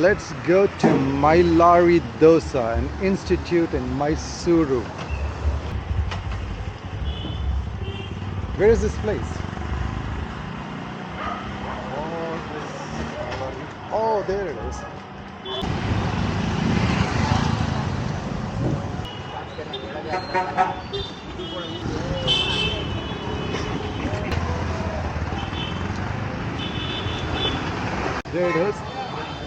let's go to Mylari Dosa, an institute in Mysuru. Where is this place? Oh, there it is. There it is,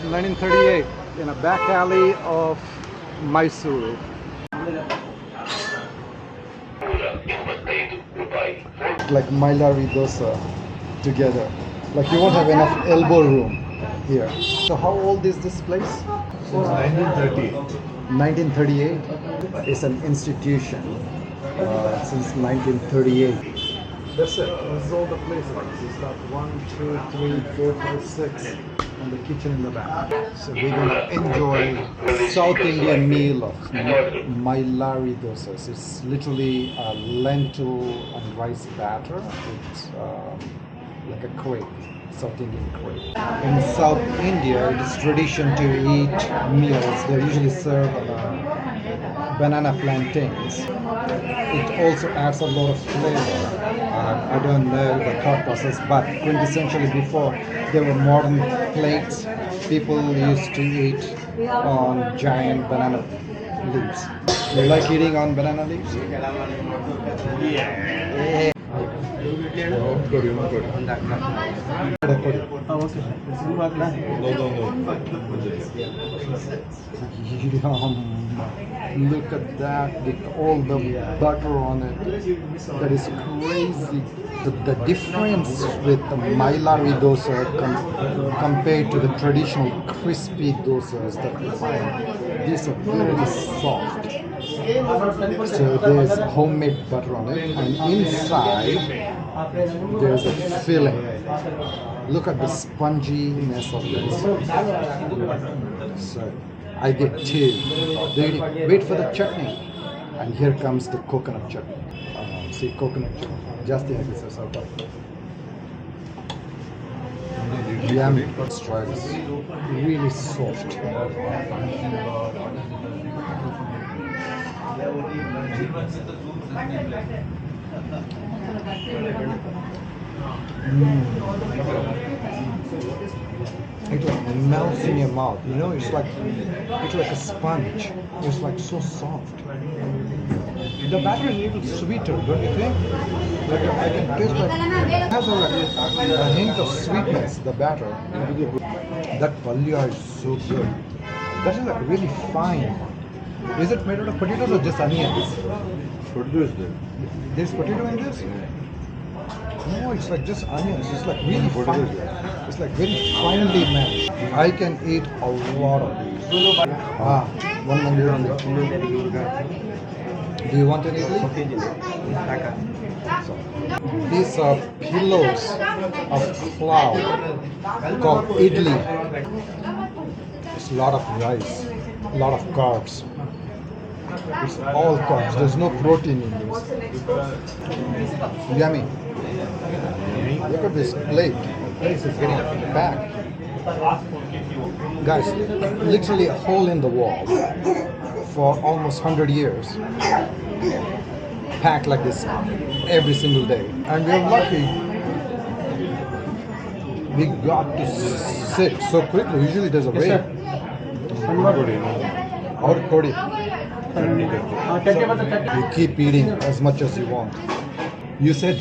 1938, in a back alley of Mysuru. Like Mylari Dosa together. Like you won't have enough elbow room here. So how old is this place? Since 1930. 1938. It's an institution since 1938. That's it. This is all the places. It's got 1, 2, 3, 4, 5, 6, and the kitchen in the back. So we're gonna enjoy South Indian meal of Mylari dosas. It's literally a lentil and rice batter. It's like a crepe, South Indian crepe. In South India, it is tradition to eat meals. They usually serve banana plantains. It also adds a lot of flavor. I don't know the thought process, but quintessentially before there were modern plates, people used to eat on giant banana leaves. You like eating on banana leaves? Yeah. Good. Look at that with all the butter on it. That is crazy. The difference with the Mylari dosa compared to the traditional crispy dosas that we find, these are very soft. So there's homemade butter on it, and inside there's a filling. Look at the sponginess of this. So I get two. Wait for the chutney. And here comes the coconut chutney. See, coconut chutney. Just like this. Yummy. Let's try this. Really soft. It like melts in your mouth. You know, it's like a sponge. It's like so soft. The batter is a little sweeter, don't you think? Like I can taste like it has a hint of sweetness. The batter. That palya is so good. That is like really fine. Is it made out of potatoes or just onions? Potato is there. There's potato in this? No, it's like just onions. It's like really fine. It's like very finely mashed. I can eat a lot of these. One mandir only. Do you want any? So, these are pillows of flour called idly. It's a lot of rice, a lot of carbs. It's all carbs. There's no protein in this. Yummy. Look at this plate. The place is getting packed. Guys, literally a hole in the wall for almost 100 years. Packed like this every single day. And we're lucky we got to sit so quickly. Usually there's a wait. Or kodi. You keep eating as much as you want. You said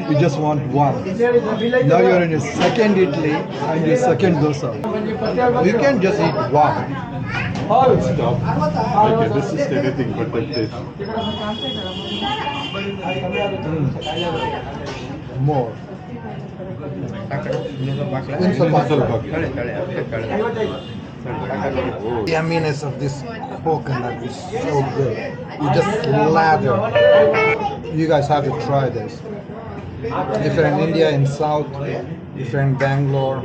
you just want one. Now you're in your second idli and your second dosa. You can't just eat one. Stop. I can resist anything but that taste. More. The yumminess of this coconut is so good. You just slather. You guys have to try this. If you're in India, in South, if you're in Bangalore,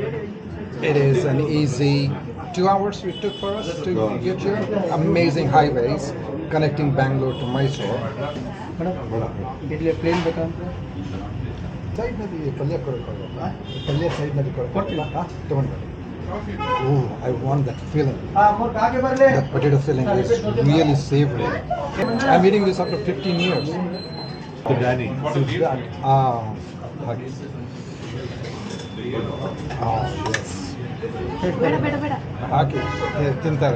it is an easy 2 hours it took for us to get here. Amazing highways connecting Bangalore to Mysuru. Side ನಲ್ಲಿ ಪಲ್ಯ ಕೊಡೋದು ಪಲ್ಯ side ನಲ್ಲಿ ಕೊಡ್ತೀವಿ ತಗೊಂಡು Ooh, I want that filling. That potato filling is really savory. I'm eating this after 15 years. The Danny. Since that. Ah, okay. Ah, yes. Okay, tintar.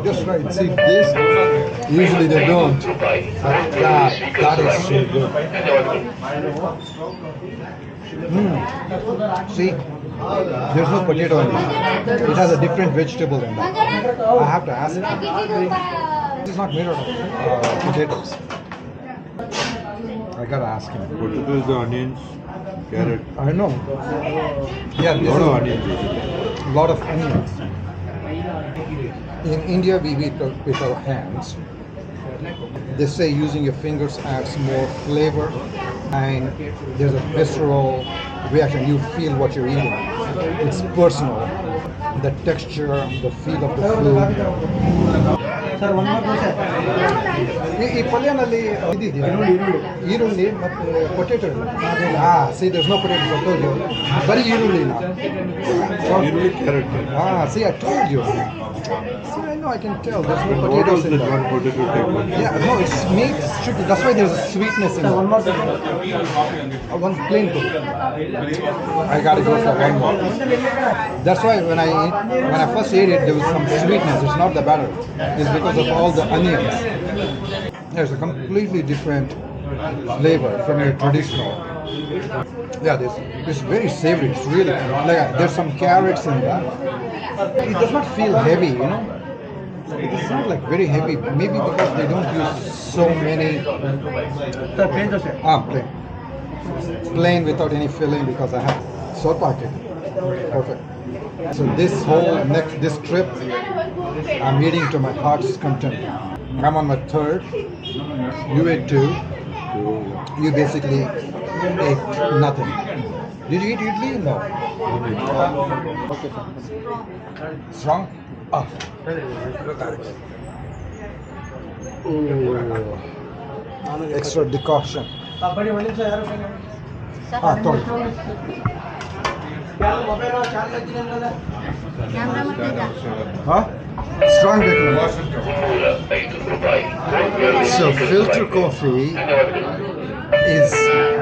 Just right. See this? Usually they don't. But that is so good. See, there's no potato in it. It has a different vegetable in that. I have to ask him. This is not made out of potatoes. I gotta ask him. Potatoes, the onions, carrot. I know. Yeah, this Lot is of onions. a lot of onions. In India, we eat with our hands. They say using your fingers adds more flavor, and there's a visceral reaction. You feel what you're eating. It's personal. The texture, the feel of the food. ಈ ಪಲ್ಯನಲ್ಲಿ ಇದಿದೆಯಾ ಈರುಳ್ಳಿ ಮತ್ತು potato ಇಲ್ಲ see there's no potato I told you ಬರೀ ಈರುಳ್ಳಿನ Usually carrot. see I told you see I know I can tell there's no potatoes in One there potato type one. yeah no it's made strictly that's why there's a sweetness in it one plain cook I gotta go for one more that's why when I first ate it there was some sweetness it's not the batter it's because of all the onions there's a completely different flavor from your traditional yeah it's very savory it's really like there's some carrots in that it does not feel heavy you know it's not like very heavy maybe because they don't use so many plain without any filling because I have salt packet perfect so this trip I'm eating to my heart's content I'm on my third you ate two you basically ate nothing did you eat idli no okay strong look at it ooh extra decoction sorry huh strong so filter coffee is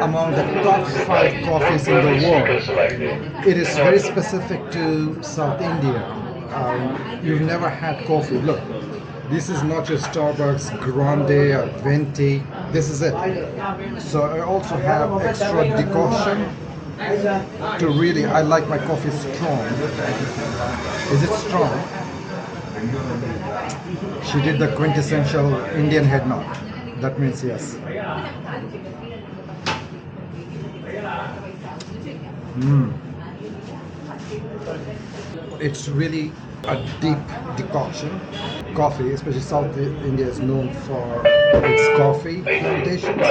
among the top 5 coffees in the world it is very specific to South India you've never had coffee look this is not your Starbucks Grande or Venti this is it so I also have extra decoction to really I like my coffee strong is it strong she did the quintessential Indian head nod that means yes it's really a deep decoction coffee especially South India is known for its coffee plantations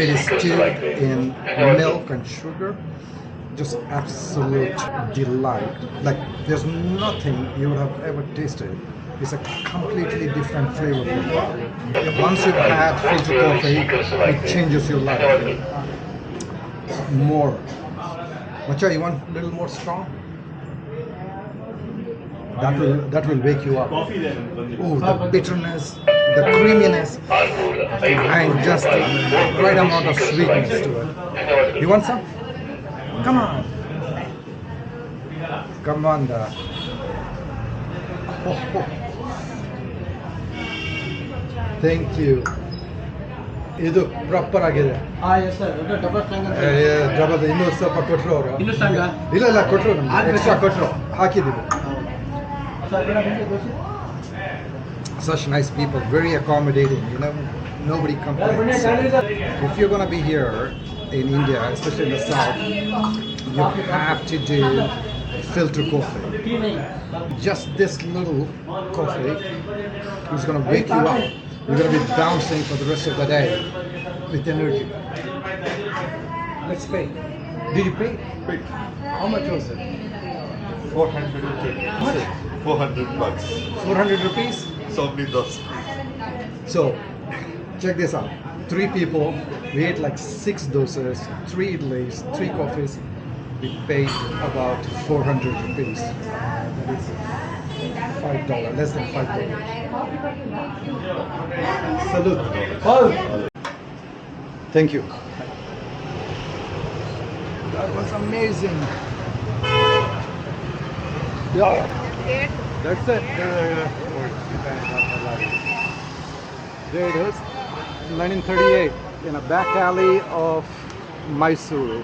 it is stewed in milk and sugar just absolute delight like there's nothing you would have ever tasted it's a completely different flavor once you've had filter coffee it changes your life more Macha, you want a little more strong that will wake you up oh the bitterness the creaminess and just the right amount of sweetness to it you want some come on thank you ಇದು proper ಆಗಿದೆ double ಇನ್ನೂ ಸ್ವಲ್ಪ ಕೊಟ್ಟರು ಅವರು ಇಲ್ಲ ಕೊಟ್ಟರು ನಮ್ಗೆ extra ಕೊಟ್ಟರು ಹಾಕಿದ್ದೀವಿ such nice people very accommodating you know nobody complains if you're going to be here in India especially in the south you have to do filter coffee just this little coffee is going to wake you up you're going to be bouncing for the rest of the day with energy let's pay did you pay how much was it 400 bucks 400 rupees Somni dosa so check this out 3 people we ate like 6 dosas 3 idlis 3 coffees we paid about 400 rupees. That is $5, less than $5. Salute. Thank you. That was amazing. Yeah. That's it. There it is. 1938 in a back alley of Mysuru.